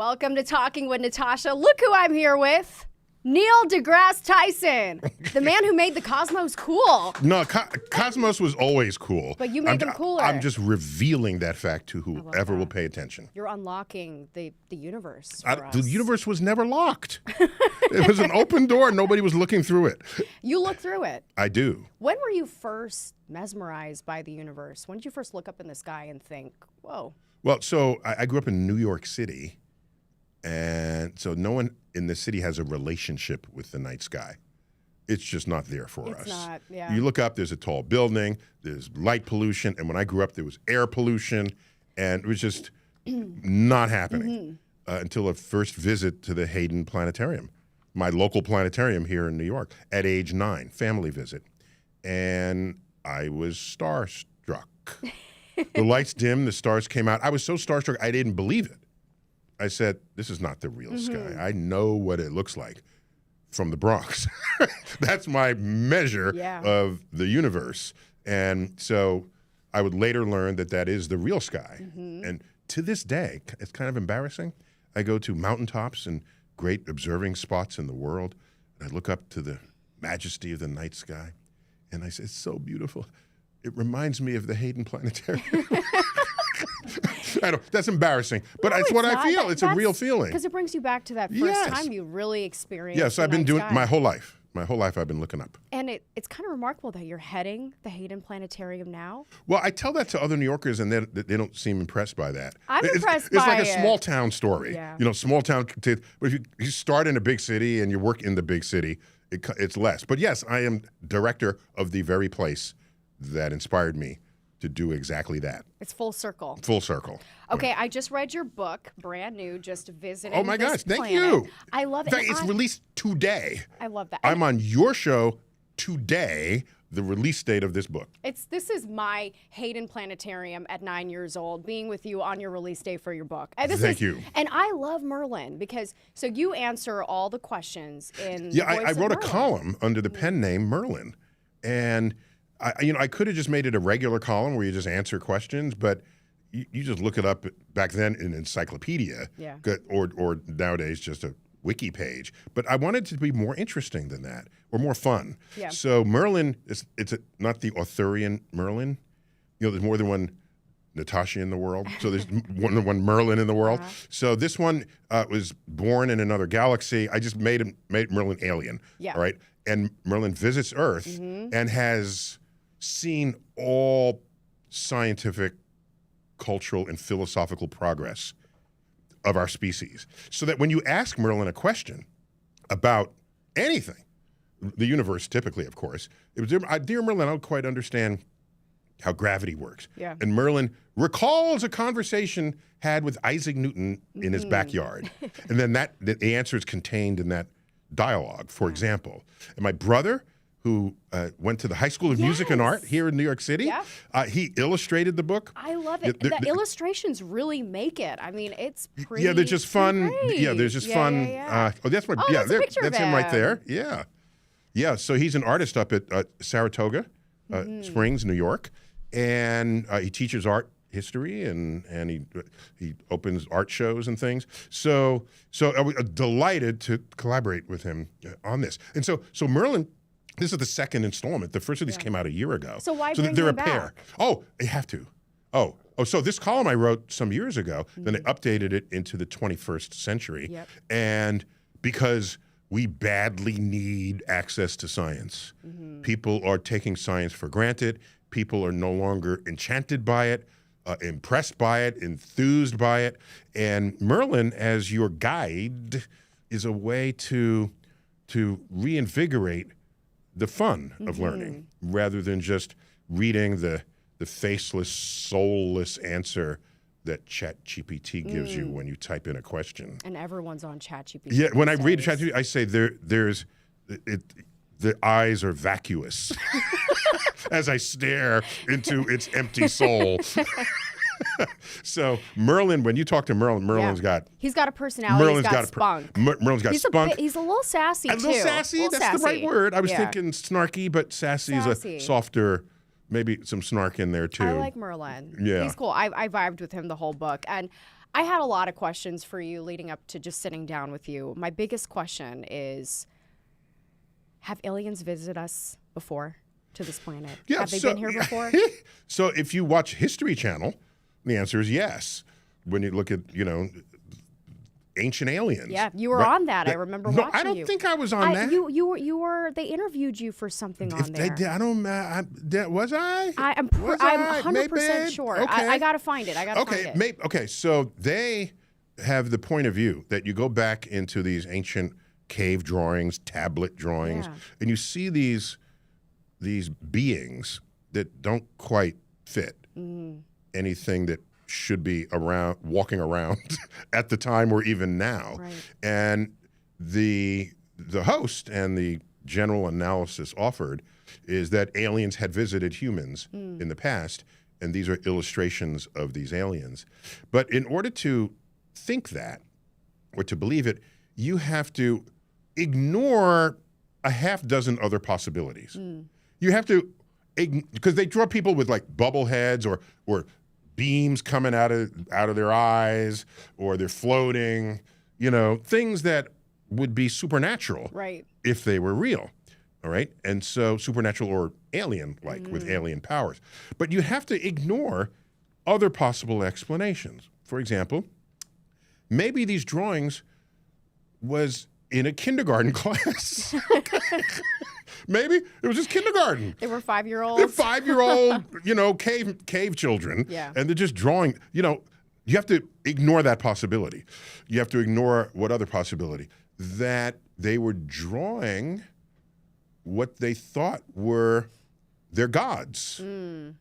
Welcome to Talking with Natasha. Look who I'm here with. Neil deGrasse Tyson, the man who made the cosmos cool. No, cosmos was always cool. But you made them cooler. I'm just revealing that fact to whoever will pay attention. You're unlocking the universe The universe was never locked. It was an open door. Nobody was looking through it. You look through it. I do. When were you first mesmerized by the universe? When did you first look up in the sky and think, whoa? Well, so I grew up in New York City. And so no one in the city has a relationship with the night sky. It's just not there for us. It's not, yeah. You look up, there's a tall building, there's light pollution, and when I grew up, there was air pollution, and it was just not happening until a first visit to the Hayden Planetarium, my local planetarium here in New York, at age 9, family visit. And I was starstruck. The lights dimmed, the stars came out. I was so starstruck, I didn't believe it. I said, this is not the real sky. I know what it looks like from the Bronx. That's my measure of the universe. And so I would later learn that that is the real sky. And to this day, it's kind of embarrassing. I go to mountaintops and great observing spots in the world, and I look up to the majesty of the night sky, and I say, it's so beautiful. It reminds me of the Hayden Planetarium. I know, that's embarrassing, but it's what I feel. It's a real feeling. Because it brings you back to that first time you really experienced Yes, I've been doing my whole life. My whole life I've been looking up. And it's kind of remarkable that you're heading the Hayden Planetarium now. Well, I tell that to other New Yorkers, and they don't seem impressed by that. I'm impressed by it. It's like a small town story. Yeah. You know, small town. But if you start in a big city and you work in the big city, it's less. But yes, I am director of the very place that inspired me to do exactly that. It's full circle. Full circle. Okay, I just read your book, brand new, just visiting. Oh my gosh, thank planet. you. I love it. In fact, it's released today. I love that. I'm on your show today, the release date of this book. This is my Hayden Planetarium at 9 years old, being with you on your release day for your book. Thank you. And I love Merlin because you answer all the questions in I wrote a Merlin. column under the pen name Merlin, and I could have just made it a regular column where you just answer questions, but you just look it up back then in an encyclopedia, or nowadays just a wiki page. But I wanted it to be more interesting than that, or more fun. Yeah. So Merlin, it's not the Arthurian Merlin. You know, there's more than one Natasha in the world, so there's more than one Merlin in the world. So this one was born in another galaxy. I just made Merlin alien, all right? And Merlin visits Earth and has seen all scientific, cultural, and philosophical progress of our species. So that when you ask Merlin a question about anything, the universe typically, of course, it was, dear Merlin, I don't quite understand how gravity works. Yeah. And Merlin recalls a conversation had with Isaac Newton in his backyard. And then the answer is contained in that dialogue, for example. And my brother, who went to the High School of Music and Art here in New York City. He illustrated the book. I love it. The illustrations really make it. I mean, it's pretty. Yeah, they're just fun. Great. Yeah, there's just fun. That's my. That's a picture that's of him right there. him. Yeah. So he's an artist up at Saratoga Springs, New York, and he teaches art history and he opens art shows and things. So I was delighted to collaborate with him on this. And so Merlin. This is the second installment. The first of these came out a year ago. So why bring they're them a pair. back? Oh, they have to. Oh, so this column I wrote some years ago, then I updated it into the 21st century. And because we badly need access to science. People are taking science for granted. People are no longer enchanted by it, impressed by it, enthused by it. And Merlin, as your guide, is a way to reinvigorate the fun of learning, rather than just reading the faceless, soulless answer that ChatGPT gives you when you type in a question. And everyone's on ChatGPT. Yeah, when I read ChatGPT, I say the eyes are vacuous as I stare into its empty soul. So Merlin, when you talk to Merlin, he's got a personality. He's got spunk. Merlin's got spunk. He's a little sassy too. A little sassy. That's the right word. I was thinking snarky, but sassy is a softer. Maybe some snark in there too. I like Merlin. Yeah, he's cool. I vibed with him the whole book, and I had a lot of questions for you leading up to just sitting down with you. My biggest question is, have aliens visited us before to this planet? Yeah, have they been here before? So if you watch History Channel, the answer is yes. When you look at, ancient aliens. Yeah, you were right? on that. I remember watching you. I don't think I was on that. You were. They interviewed you for something on there. They did, I don't. Was I? I'm 100% sure. Okay. I gotta find it. Find it. Okay. So they have the point of view that you go back into these ancient cave drawings, tablet drawings, and you see these beings that don't quite fit anything that should be walking around at the time or even now. Right. And the host and the general analysis offered is that aliens had visited humans in the past, and these are illustrations of these aliens. But in order to think that or to believe it, you have to ignore a half dozen other possibilities. You have to, because they draw people with like bubble heads or beams coming out of their eyes, or they're floating, things that would be supernatural if they were real. All right. And so supernatural or alien-like with alien powers. But you have to ignore other possible explanations. For example, maybe these drawings was in a kindergarten class. Maybe it was just kindergarten. They were 5-year-olds. They're 5-year-old, cave children. Yeah. And they're just drawing, you have to ignore that possibility. You have to ignore what other possibility? That they were drawing what they thought were their gods.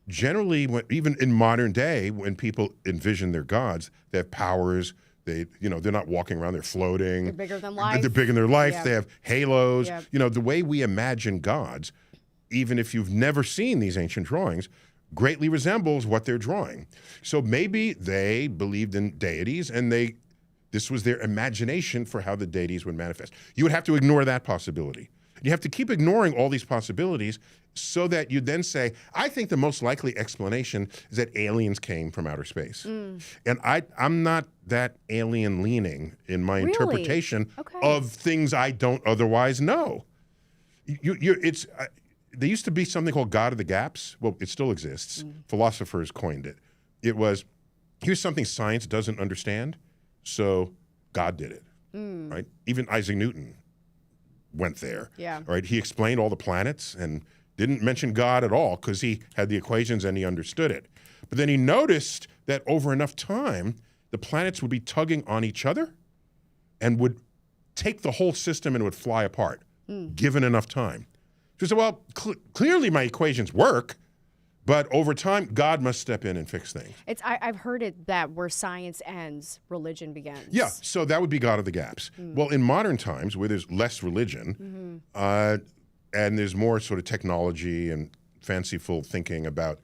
Generally, even in modern day, when people envision their gods, they have powers. They're not walking around, they're floating. They're bigger than life. They're bigger than their life. Yeah. They have halos. Yeah. The way we imagine gods, even if you've never seen these ancient drawings, greatly resembles what they're drawing. So maybe they believed in deities and this was their imagination for how the deities would manifest. You would have to ignore that possibility. You have to keep ignoring all these possibilities so that you then say, I think the most likely explanation is that aliens came from outer space. And I'm not that alien leaning in my interpretation of things I don't otherwise know. There used to be something called God of the Gaps. Well, it still exists. Philosophers coined it. It was, here's something science doesn't understand, so God did it, right? Even Isaac Newton went there. Yeah. Right. He explained all the planets and didn't mention God at all because he had the equations and he understood it. But then he noticed that over enough time, the planets would be tugging on each other and would take the whole system and it would fly apart, given enough time. So he said, well, clearly my equations work, but over time, God must step in and fix things. I've heard it that where science ends, religion begins. Yeah, so that would be God of the Gaps. Well, in modern times, where there's less religion, and there's more sort of technology and fanciful thinking about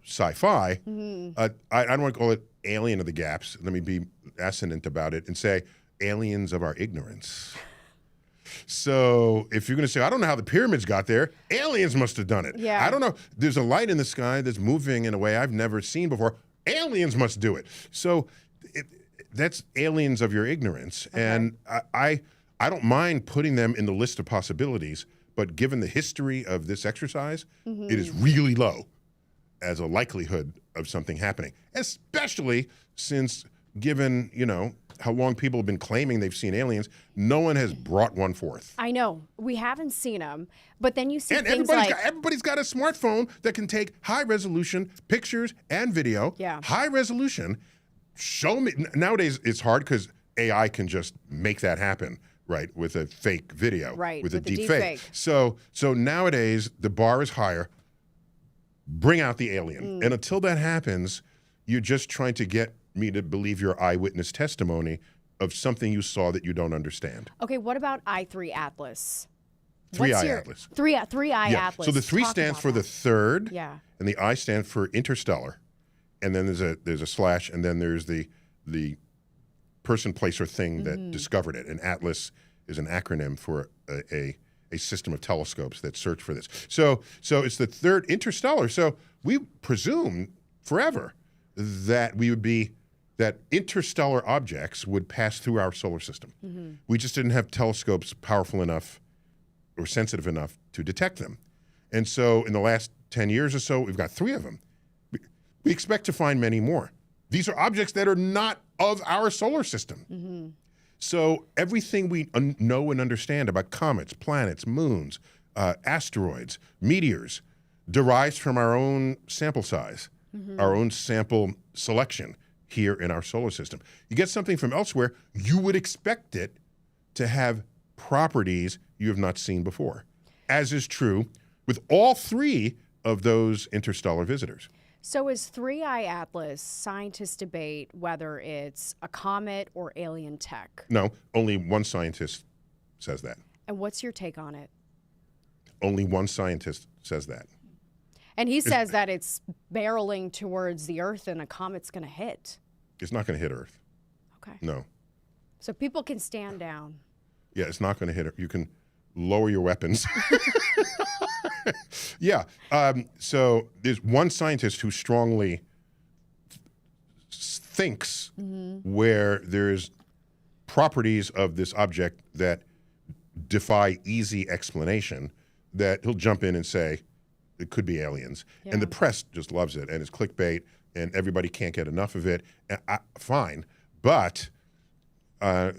sci-fi, I don't want to call it alien of the gaps. Let me be assonant about it and say aliens of our ignorance. So if you're going to say, I don't know how the pyramids got there, aliens must have done it. Yeah. I don't know. There's a light in the sky that's moving in a way I've never seen before. Aliens must do it. So that's aliens of your ignorance. Okay. And I don't mind putting them in the list of possibilities, but given the history of this exercise, it is really low as a likelihood of something happening, especially since given, how long people have been claiming they've seen aliens, no one has brought one forth. I know. We haven't seen them, but then you see and things everybody's got a smartphone that can take high-resolution pictures and video. Yeah. High-resolution. Show me. Nowadays, it's hard because AI can just make that happen, right, with a fake video. Right, with a the deep fake. So nowadays, the bar is higher. Bring out the alien. And until that happens, you're just trying to get me to believe your eyewitness testimony of something you saw that you don't understand. Okay, what about I3 Atlas? Three-eye Atlas. Three-eye Atlas. So the 3 stands for the third, yeah, and the I stands for interstellar, and then there's a slash, and then there's the person, place, or thing that discovered it. And Atlas is an acronym for a system of telescopes that search for this. So it's the third interstellar. So we presume forever that we would be that interstellar objects would pass through our solar system. We just didn't have telescopes powerful enough or sensitive enough to detect them. And so in the last 10 years or so, we've got 3 of them. We expect to find many more. These are objects that are not of our solar system. So everything we know and understand about comets, planets, moons, asteroids, meteors, derives from our own sample size, our own sample selection here in our solar system. You get something from elsewhere, you would expect it to have properties you have not seen before, as is true with all 3 of those interstellar visitors. So is 3I Atlas, scientists debate whether it's a comet or alien tech. No, only one scientist says that. And what's your take on it? Only one scientist says that. And he says that it's barreling towards the Earth and a comet's going to hit. It's not going to hit Earth. Okay. No. So people can stand down. Yeah, it's not going to hit Earth. You can lower your weapons. Yeah. So there's one scientist who strongly thinks where there's properties of this object that defy easy explanation, that he'll jump in and say it could be aliens. Yeah. And the press just loves it, and it's clickbait, and everybody can't get enough of it. And fine. But like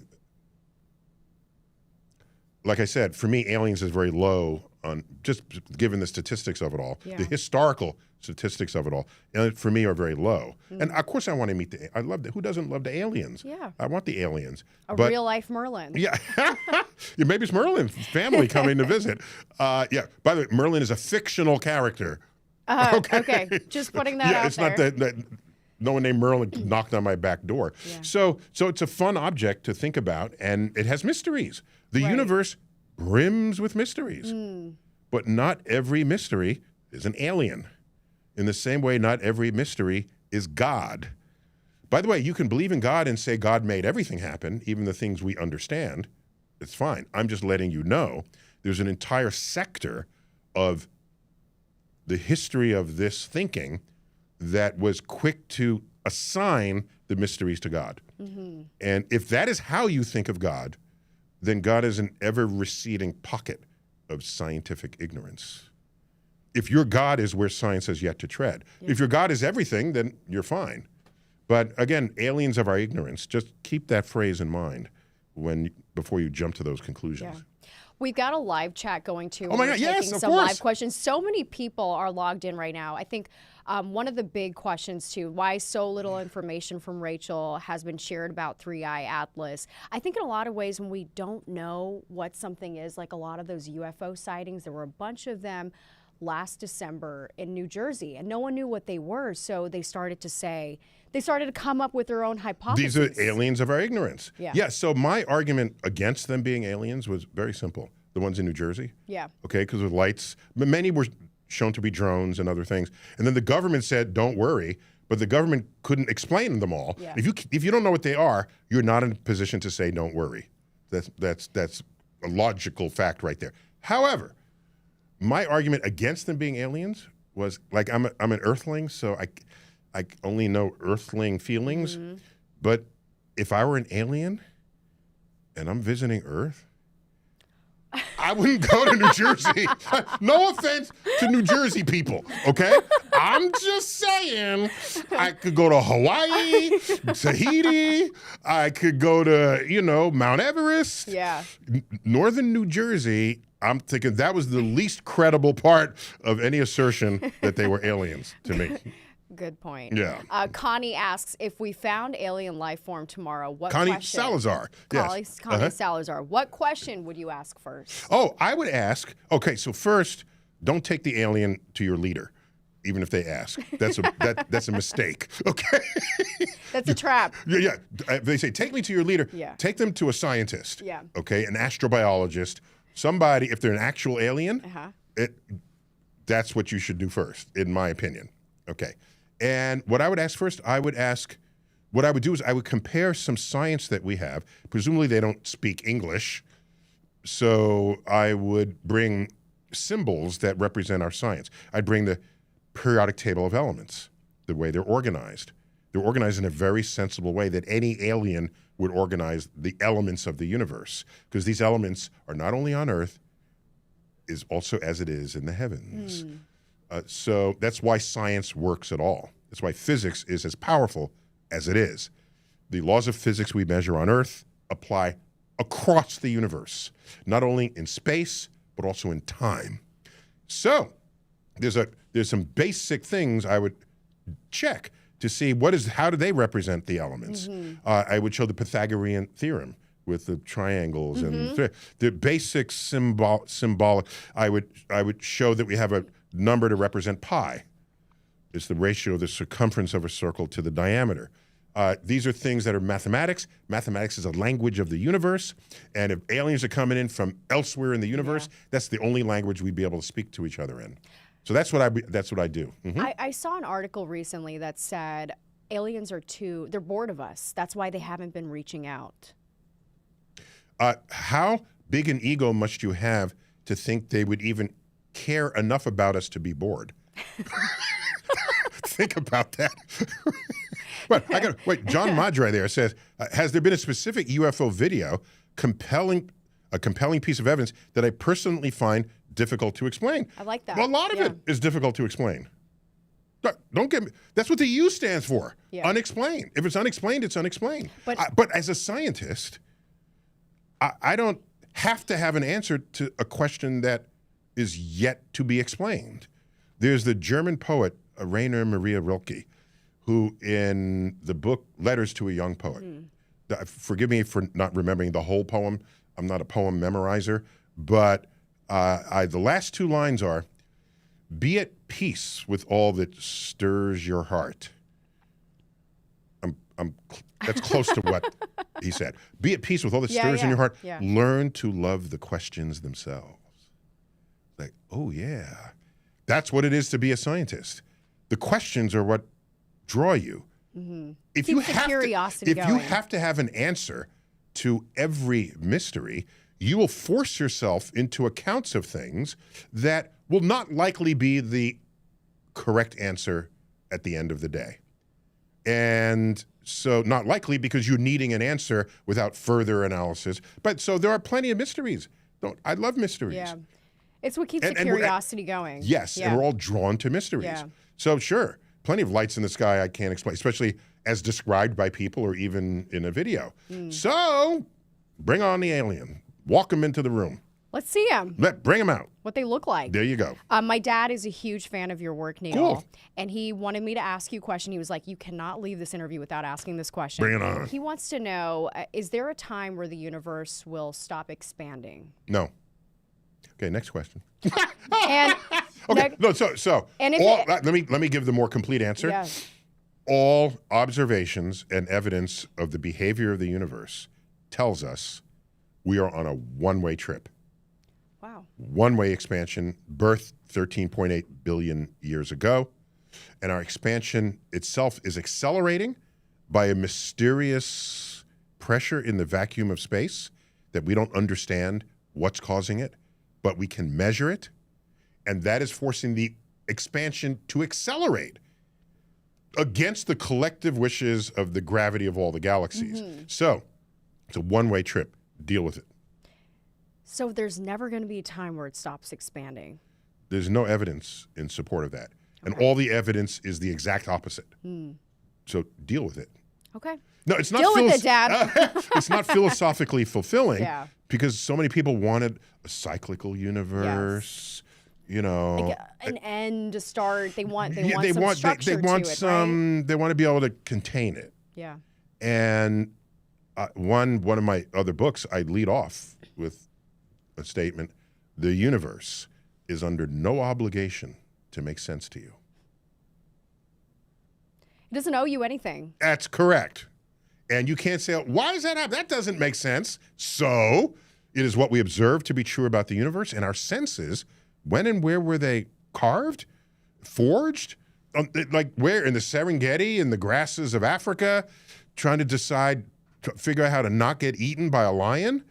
I said, for me, aliens is very low on, just given the statistics of it all, the historical statistics of it all, and for me are very low. And of course I want to meet I love who doesn't love the aliens? Yeah. I want the aliens. A real life Merlin. Yeah. Yeah, maybe it's Merlin family coming to visit. Yeah, by the way, Merlin is a fictional character. Okay. Just putting that out it's there. not that no one named Merlin knocked on my back door. Yeah. So it's a fun object to think about, and it has mysteries. The universe brims with mysteries. But not every mystery is an alien. In the same way, not every mystery is God. By the way, you can believe in God and say God made everything happen, even the things we understand. It's fine. I'm just letting you know there's an entire sector of the history of this thinking that was quick to assign the mysteries to God. And if that is how you think of God, then God is an ever-receding pocket of scientific ignorance. If your God is where science has yet to tread. If your God is everything, then you're fine. But again, aliens of our ignorance, just keep that phrase in mind before you jump to those conclusions. Yeah. We've got a live chat going too. Oh my God, yes, taking of some course. live questions. So many people are logged in right now. I think one of the big questions too, why so little information from Rachel has been shared about 3I Atlas. I think in a lot of ways when we don't know what something is, like a lot of those UFO sightings, there were a bunch of them last December in New Jersey, and no one knew what they were. So they started to come up with their own hypotheses. These are aliens of our ignorance. Yeah. So my argument against them being aliens was very simple. The ones in New Jersey. Yeah. Okay, because of lights. Many were shown to be drones and other things. And then the government said, don't worry. But the government couldn't explain them all. Yeah. If you don't know what they are, you're not in a position to say, don't worry. That's a logical fact right there. However, my argument against them being aliens was, like, I'm an earthling, so I only know earthling feelings. But if I were an alien and I'm visiting Earth, I wouldn't go to New Jersey. No offense to New Jersey people, okay? I'm just saying, I could go to Hawaii, Tahiti, I could go to, Mount Everest. Yeah. Northern New Jersey, I'm thinking that was the least credible part of any assertion that they were aliens to me. Good point. Yeah. Connie asks, if we found alien life form tomorrow, what Connie question? Salazar. Yes. Connie Salazar. What question would you ask first? Oh, I would ask, okay, so first, don't take the alien to your leader, even if they ask. That's a mistake, okay? That's a trap. Yeah. They say, take me to your leader. Yeah. Take them to a scientist. Yeah. Okay, an astrobiologist, somebody, if they're an actual alien, that's what you should do first, in my opinion. Okay. And what I would ask first, what I would do is I would compare some science that we have. Presumably they don't speak English, so I would bring symbols that represent our science. I'd bring the periodic table of elements, the way they're organized, They're organized in a very sensible way that any alien would organize the elements of the universe, because these elements are not only on Earth, is also as it is in the heavens. So that's why science works at all. That's why physics is as powerful as it is. The laws of physics we measure on Earth apply across the universe, not only in space, but also in time. So there's some basic things I would check to see how do they represent the elements. I would show the Pythagorean theorem with the triangles and the basic symbolic. I would show that we have a number to represent pi. It's the ratio of the circumference of a circle to the diameter. These are things that are mathematics. Mathematics is a language of the universe, and if aliens are coming in from elsewhere in the universe, that's the only language we'd be able to speak to each other in. So that's what I do. I saw an article recently that said aliens they're bored of us. That's why they haven't been reaching out. How big an ego must you have to think they would even care enough about us to be bored? Think about that. John Madre there says, has there been a specific UFO video, a compelling piece of evidence that I personally find difficult to explain? I like that. Well, a lot of it is difficult to explain. Don't get me. That's what the U stands for. Unexplained. If it's unexplained, it's unexplained. But as a scientist, I don't have to have an answer to a question that is yet to be explained. There's the German poet, Rainer Maria Rilke, who in the book Letters to a Young Poet, forgive me for not remembering the whole poem. I'm not a poem memorizer, but the last two lines are, "Be at peace with all that stirs your heart." That's close to what he said. Be at peace with all that stirs in your heart. Learn to love the questions themselves. Like, oh yeah, that's what it is to be a scientist. The questions are what draw you. If you have to have an answer to every mystery, you will force yourself into accounts of things that will not likely be the correct answer at the end of the day. And so not likely because you're needing an answer without further analysis. But so there are plenty of mysteries. I love mysteries. Yeah. It's what keeps the curiosity going. Yes, and we're all drawn to mysteries. So sure, plenty of lights in the sky I can't explain, especially as described by people or even in a video. So bring on the alien. Walk them into the room. Let's see them. Bring them out. What they look like. There you go. My dad is a huge fan of your work, Neil. Cool. And he wanted me to ask you a question. He was like, you cannot leave this interview without asking this question. Bring it on. He wants to know, is there a time where the universe will stop expanding? No. Okay, next question. And okay, let me give the more complete answer. Yeah. All observations and evidence of the behavior of the universe tells us we are on a one-way trip. Wow. One-way expansion, birth 13.8 billion years ago, and our expansion itself is accelerating by a mysterious pressure in the vacuum of space that we don't understand what's causing it, but we can measure it, and that is forcing the expansion to accelerate against the collective wishes of the gravity of all the galaxies. So it's a one-way trip. Deal with it. So there's never going to be a time where it stops expanding? There's no evidence in support of that. And all the evidence is the exact opposite. So deal with it. Okay. No, it's not. Deal with it, Dad. It's not philosophically fulfilling because so many people wanted a cyclical universe. You know, like an end to start. They want some structure to it, right? They want to be able to contain it. Yeah. And one of my other books, I lead off with a statement: the universe is under no obligation to make sense to you. It doesn't owe you anything. That's correct. And you can't say, why does that happen? That doesn't make sense. So it is what we observe to be true about the universe, and our senses, when and where were they carved, forged? Like where? In the Serengeti, in the grasses of Africa, trying to figure out how to not get eaten by a lion?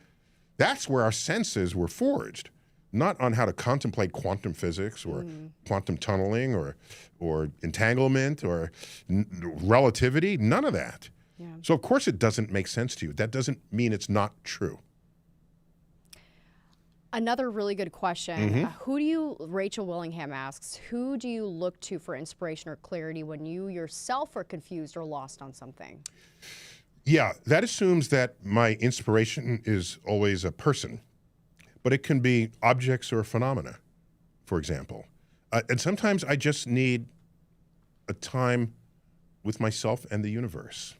That's where our senses were forged. not on how to contemplate quantum physics or quantum tunneling or entanglement or relativity, none of that. Yeah. So of course it doesn't make sense to you. That doesn't mean it's not true. Another really good question. Rachel Willingham asks, who do you look to for inspiration or clarity when you yourself are confused or lost on something? Yeah, that assumes that my inspiration is always a person, but it can be objects or phenomena, for example. And sometimes I just need a time with myself and the universe,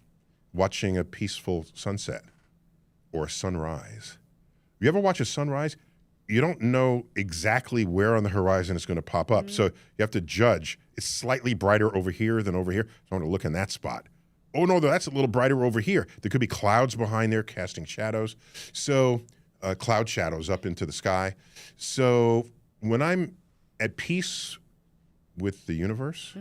watching a peaceful sunset or a sunrise. You ever watch a sunrise? You don't know exactly where on the horizon it's going to pop up. So you have to judge. It's slightly brighter over here than over here. So I'm going to look in that spot. Oh, no, that's a little brighter over here. There could be clouds behind there casting shadows. So cloud shadows up into the sky. So when I'm at peace with the universe,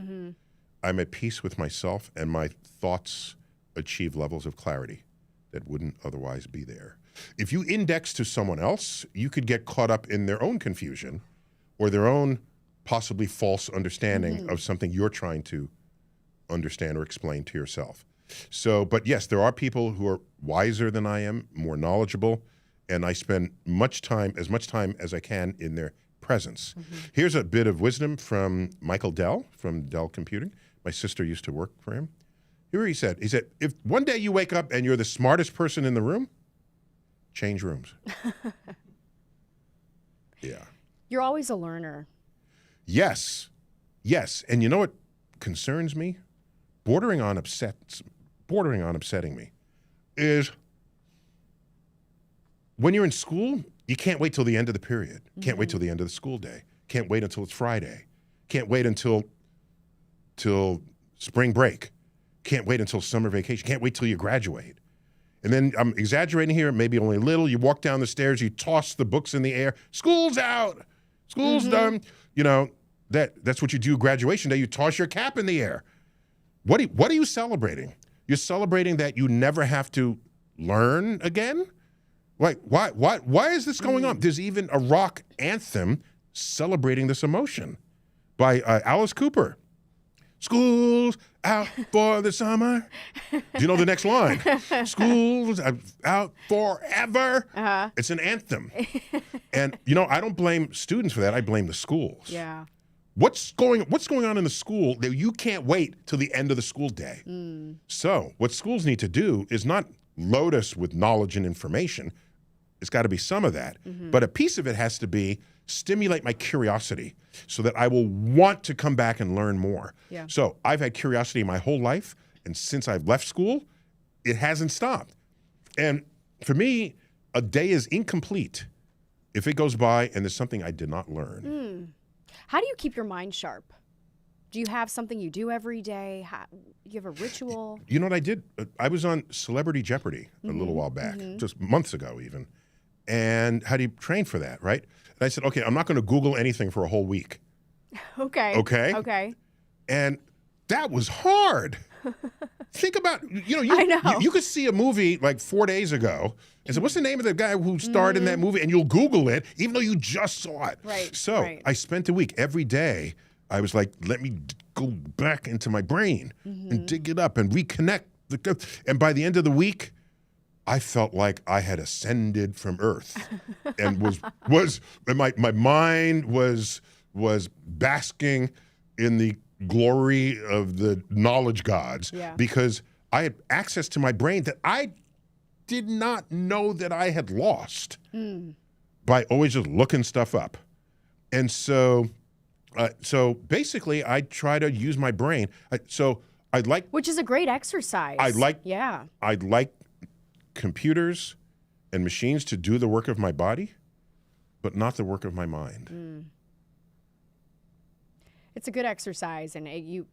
I'm at peace with myself, and my thoughts achieve levels of clarity that wouldn't otherwise be there. If you index to someone else, you could get caught up in their own confusion or their own possibly false understanding of something you're trying to understand or explain to yourself. So, but yes, there are people who are wiser than I am, more knowledgeable, and I spend as much time as I can in their presence. Here's a bit of wisdom from Michael Dell from Dell Computing. My sister used to work for him. Here he said, if one day you wake up and you're the smartest person in the room, change rooms. Yeah. You're always a learner. Yes. Yes. And you know what concerns me? Bordering on upsetting me is when you're in school, you can't wait till the end of the period. Can't wait till the end of the school day. Can't wait until it's Friday. Can't wait until spring break. Can't wait until summer vacation. Can't wait till you graduate. And then I'm exaggerating here, maybe only a little. You walk down the stairs, you toss the books in the air. School's out. School's done. You know, that's what you do graduation day. You toss your cap in the air. What are you celebrating? You're celebrating that you never have to learn again? Like, why is this going on? There's even a rock anthem celebrating this emotion by Alice Cooper. School's out for the summer. Do you know the next line? School's out forever. It's an anthem. And, you know, I don't blame students for that. I blame the schools. Yeah. What's going on in the school that you can't wait till the end of the school day? So what schools need to do is not load us with knowledge and information. It's got to be some of that. But a piece of it has to be stimulate my curiosity so that I will want to come back and learn more. Yeah. So I've had curiosity my whole life, and since I've left school, it hasn't stopped. And for me, a day is incomplete if it goes by and there's something I did not learn. How do you keep your mind sharp? Do you have something you do every day? You have a ritual? You know what I did? I was on Celebrity Jeopardy a little while back, just months ago even. And how do you train for that, right? And I said, okay, I'm not going to Google anything for a whole week. Okay. Okay? And that was hard. Think about, I know. You could see a movie like 4 days ago and say, what's the name of the guy who starred in that movie? And you'll Google it, even though you just saw it. Right. So I spent a week every day. I was like, let me go back into my brain and dig it up and reconnect. And by the end of the week, I felt like I had ascended from Earth and and my mind was basking in the glory of the knowledge gods because I had access to my brain that I did not know that I had lost by always just looking stuff up. And so basically I try to use my brain. Which is a great exercise. I like computers and machines to do the work of my body, but not the work of my mind. It's a good exercise. And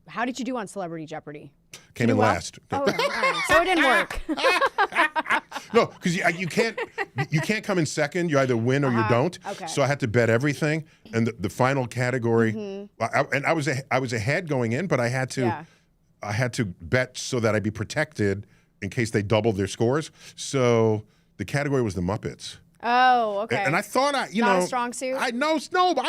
how did you do on Celebrity Jeopardy? Came in last. Oh, right. So it didn't work. No, because you can't come in second. You either win or you don't. Okay. So I had to bet everything, and the final category. I was ahead going in, but I had to bet so that I'd be protected in case they doubled their scores. So the category was the Muppets. Oh, okay. And I thought Not a strong suit? I know, no, but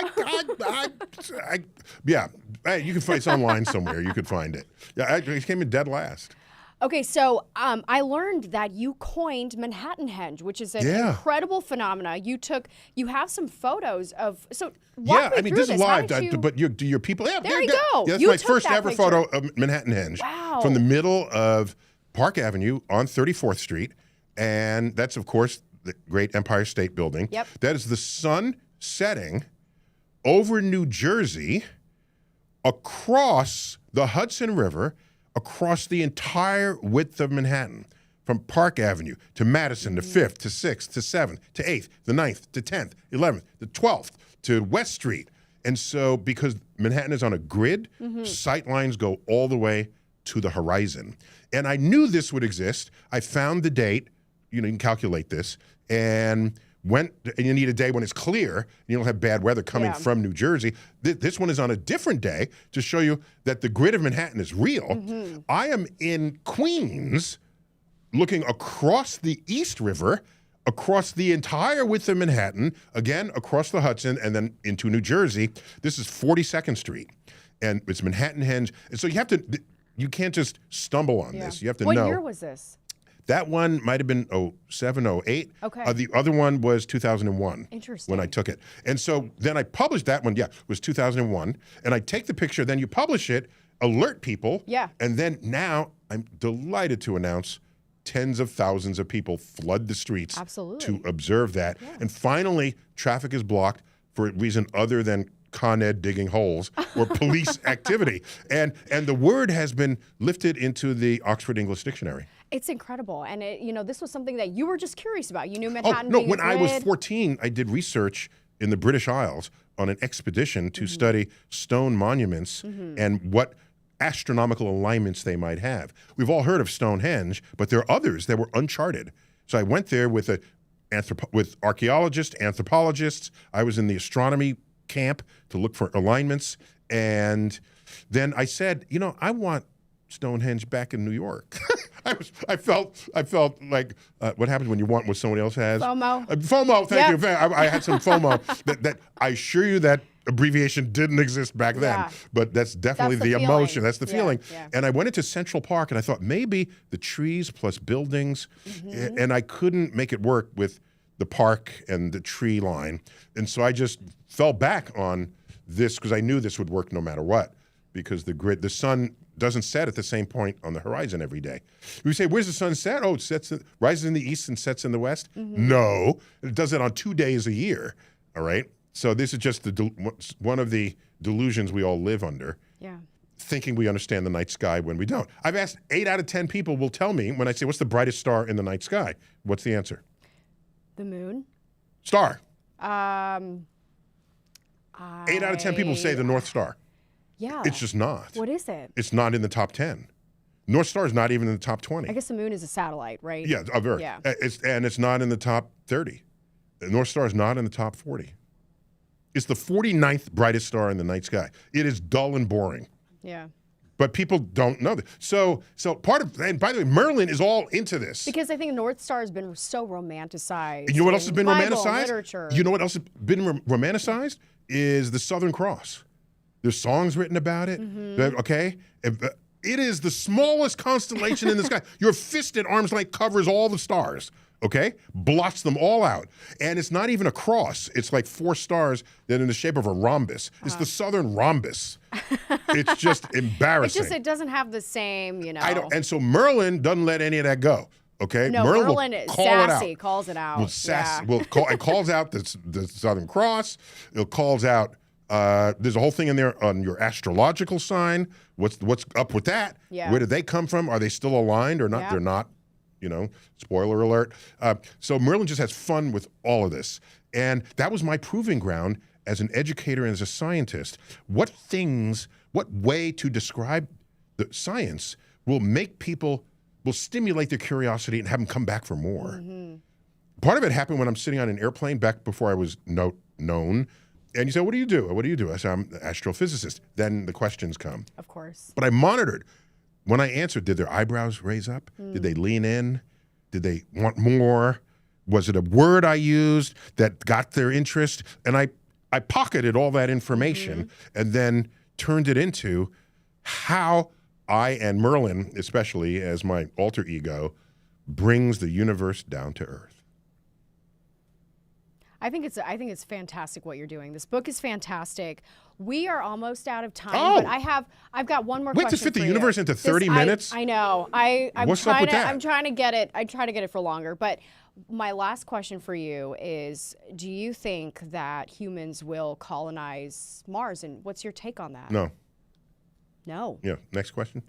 yeah. Hey, you can find it's online somewhere. You could find it. Yeah, it came in dead last. Okay, so I learned that you coined Manhattanhenge, which is an incredible phenomena. You have some photos of, so walk me through this is live, but your people, there you go. Yeah, that's you my took first that ever picture. photo of Manhattanhenge. Wow. From the middle of Park Avenue on 34th Street, and that's, of course, the great Empire State Building. Yep. That is the sun setting over New Jersey, across the Hudson River, across the entire width of Manhattan, from Park Avenue to Madison to 5th to 6th to 7th to 8th, the 9th to 10th, 11th, the 12th to West Street. And so because Manhattan is on a grid, sight lines go all the way to the horizon. And I knew this would exist. I found the date, you can calculate this, and you need a day when it's clear, and you don't have bad weather coming from New Jersey. This one is on a different day to show you that the grid of Manhattan is real. I am in Queens looking across the East River, across the entire width of Manhattan, again, across the Hudson, and then into New Jersey. This is 42nd Street, and it's Manhattanhenge. And so you can't just stumble on this. You have to know. What year was this? That one might have been 07, 08. Okay. The other one was 2001. Interesting. When I took it. And so then I published that one, it was 2001. And I take the picture, then you publish it, alert people. Yeah. And then now I'm delighted to announce tens of thousands of people flood the streets to observe that. Yeah. And finally, traffic is blocked for a reason other than Con Ed digging holes or police activity. And the word has been lifted into the Oxford English Dictionary. It's incredible. And this was something that you were just curious about. You knew Manhattan being when I was 14, I did research in the British Isles on an expedition to study stone monuments and what astronomical alignments they might have. We've all heard of Stonehenge, but there are others that were uncharted. So I went there with archaeologists, anthropologists. I was in the astronomy camp to look for alignments. And then I said, I want Stonehenge back in New York. I felt like what happens when you want what someone else has. FOMO. FOMO. Thank you. I had some FOMO. that I assure you that abbreviation didn't exist back then, but that's definitely the emotion. That's the feeling. Yeah. And I went into Central Park and I thought maybe the trees plus buildings, and I couldn't make it work with the park and the tree line. And so I just fell back on this because I knew this would work no matter what, because the sun doesn't set at the same point on the horizon every day. We say, where's the sun set? Oh, it rises in the east and sets in the west. No, it does it on 2 days a year, all right? So this is just one of the delusions we all live under, thinking we understand the night sky when we don't. I've asked 8 out of 10 people will tell me when I say, what's the brightest star in the night sky? What's the answer? The moon. Star. 8 out of 10 people say the North Star. Yeah. It's just not. What is it? It's not in the top 10. North Star is not even in the top 20. I guess the moon is a satellite, right? Yeah, of Earth. Yeah. It's not in the top 30. The North Star is not in the top 40. It's the 49th brightest star in the night sky. It is dull and boring. Yeah. But people don't know that. So part of, and by the way, Merlin is all into this. Because I think North Star has been so romanticized. And you know what else has been Bible, romanticized? Literature. You know what else has been romanticized? Is the Southern Cross. There's songs written about it, okay? It is the smallest constellation in the sky. Your fist at arm's length covers all the stars, okay? Blots them all out. And it's not even a cross. It's like 4 stars that are in the shape of a rhombus. It's the Southern rhombus. It's just embarrassing. It doesn't have the same, And so Merlin doesn't let any of that go. Okay, no, Merlin is sassy, calls it out. It calls out the Southern Cross. It calls out. There's a whole thing in there on your astrological sign. What's up with that? Yeah. Where did they come from? Are they still aligned or not? Yeah. They're not. Spoiler alert. So Merlin just has fun with all of this, and that was my proving ground as an educator and as a scientist. What way to describe the science will stimulate their curiosity and have them come back for more. Part of it happened when I'm sitting on an airplane back before I was known. And you say, what do you do? What do you do? I say, I'm an astrophysicist. Then the questions come. Of course. But I monitored. When I answered, did their eyebrows raise up? Did they lean in? Did they want more? Was it a word I used that got their interest? And I pocketed all that information and then turned it into how I and Merlin, especially as my alter ego, brings the universe down to earth. I think it's fantastic what you're doing. This book is fantastic. We are almost out of time, but I've got one more question. Wait, to fit the universe into 30 minutes? I know. What's up with that? I'm trying to get it. I try to get it for longer. But my last question for you is: do you think that humans will colonize Mars? And what's your take on that? No. No. Yeah. Next question.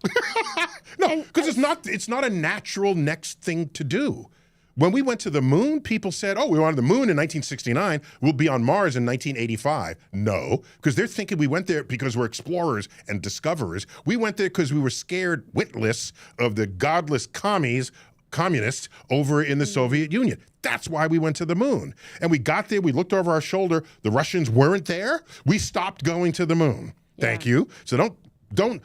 No, because it's not a natural next thing to do. When we went to the moon, people said, oh, we went to the moon in 1969. We'll be on Mars in 1985. No, because they're thinking we went there because we're explorers and discoverers. We went there because we were scared witless of the godless communists over in the Soviet Union. That's why we went to the moon. And we got there, we looked over our shoulder. The Russians weren't there. We stopped going to the moon. Yeah. Thank you. So don't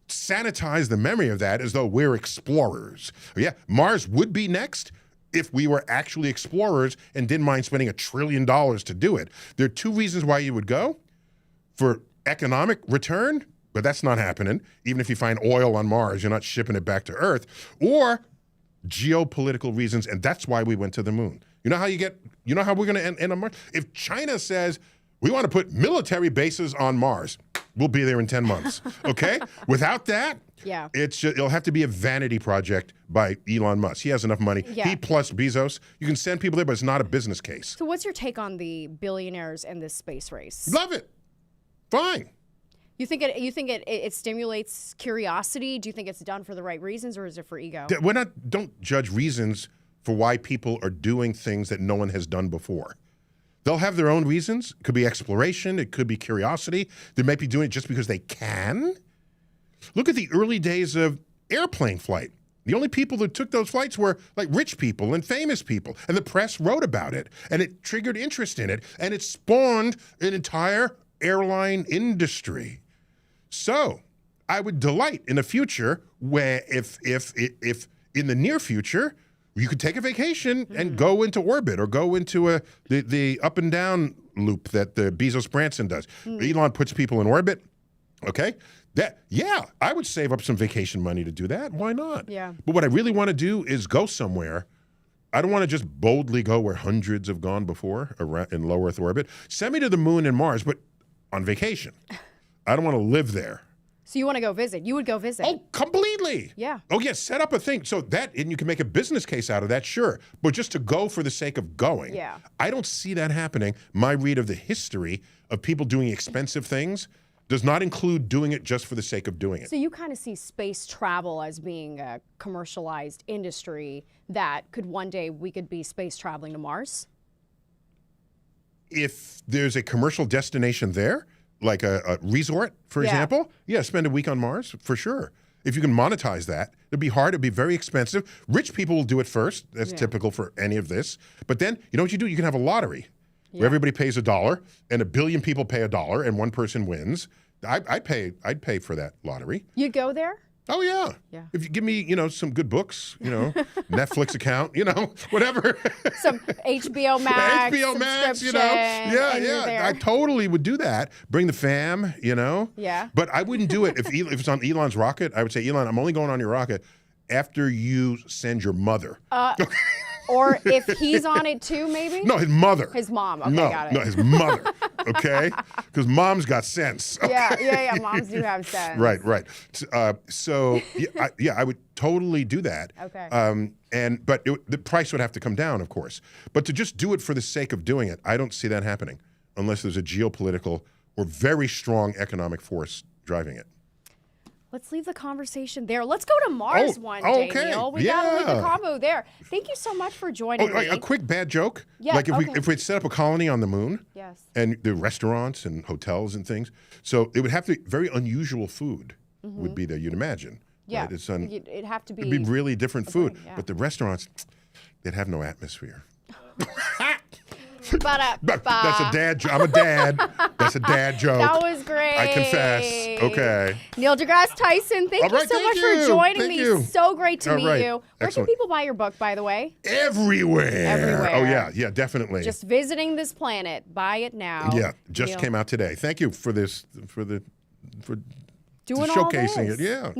sanitize the memory of that as though we're explorers. Yeah, Mars would be next if we were actually explorers and didn't mind spending $1 trillion to do it. There are two reasons why you would go. For economic return, but that's not happening. Even if you find oil on Mars, you're not shipping it back to Earth. Or geopolitical reasons, and that's why we went to the moon. You know how we're going to end on Mars? If China says, we want to put military bases on Mars, we'll be there in 10 months, okay? Without that, yeah, it'll have to be a vanity project by Elon Musk. He has enough money. Yeah. He plus Bezos. You can send people there, but it's not a business case. So what's your take on the billionaires and this space race? Love it. Fine. You think it stimulates curiosity? Do you think it's done for the right reasons, or is it for ego? Don't judge reasons for why people are doing things that no one has done before. They'll have their own reasons. It could be exploration. It could be curiosity. They might be doing it just because they can. Look at the early days of airplane flight. The only people that took those flights were like rich people and famous people, and the press wrote about it, and it triggered interest in it, and it spawned an entire airline industry. So I would delight in a future where if in the near future, you could take a vacation and go into orbit or go into the up and down loop that the Bezos Branson does. Elon puts people in orbit. Okay. I would save up some vacation money to do that. Why not? Yeah. But what I really want to do is go somewhere. I don't want to just boldly go where hundreds have gone before around in low Earth orbit. Send me to the moon and Mars, but on vacation. I don't want to live there. So you want to go visit? You would go visit? Oh, completely. Yeah. Oh, yeah, set up a thing. So and you can make a business case out of that, sure. But just to go for the sake of going, yeah. I don't see that happening. My read of the history of people doing expensive things does not include doing it just for the sake of doing it. So you kind of see space travel as being a commercialized industry that could one day we could be space traveling to Mars? If there's a commercial destination there, like a resort, for example, spend a week on Mars, for sure. If you can monetize that, it'd be hard, it'd be very expensive. Rich people will do it first. That's typical for any of this. But then, you know what you do? You can have a lottery where everybody pays $1 and 1 billion people pay $1 and one person wins. I'd pay for that lottery. You'd go there? Oh, yeah. Yeah. If you give me, some good books, Netflix account, whatever. Some HBO Max. HBO Max, Yeah. I totally would do that. Bring the fam, Yeah. But I wouldn't do it if it's on Elon's rocket. I would say, Elon, I'm only going on your rocket after you send your mother. Or if he's on it too, maybe? No, his mother. His mom. Okay, no, got it. No, his mother. Okay? Because mom's got sense. Okay? Yeah. Moms do have sense. Right. So I would totally do that. Okay. But the price would have to come down, of course. But to just do it for the sake of doing it, I don't see that happening unless there's a geopolitical or very strong economic force driving it. Let's leave the conversation there. Let's go to Mars one day, okay. Neil. We got to leave the combo there. Thank you so much for joining me. A quick bad joke. Yeah, like if we'd set up a colony on the moon. Yes. And the restaurants and hotels and things. So it would have to very unusual food would be there, you'd imagine. Yeah. Right? It'd have to be. It'd be really different food. Yeah. But the restaurants, they'd have no atmosphere. That's a dad joke. I'm a dad. That's a dad joke. That was great. I confess. Okay. Neil deGrasse Tyson, thank you so much for joining me. So great to meet you. Where can people buy your book, by the way? Everywhere. Oh, yeah, definitely. Just visiting this planet. Buy it now. Yeah, just came out today. Thank you for this, for doing showcasing all this. it. Yeah.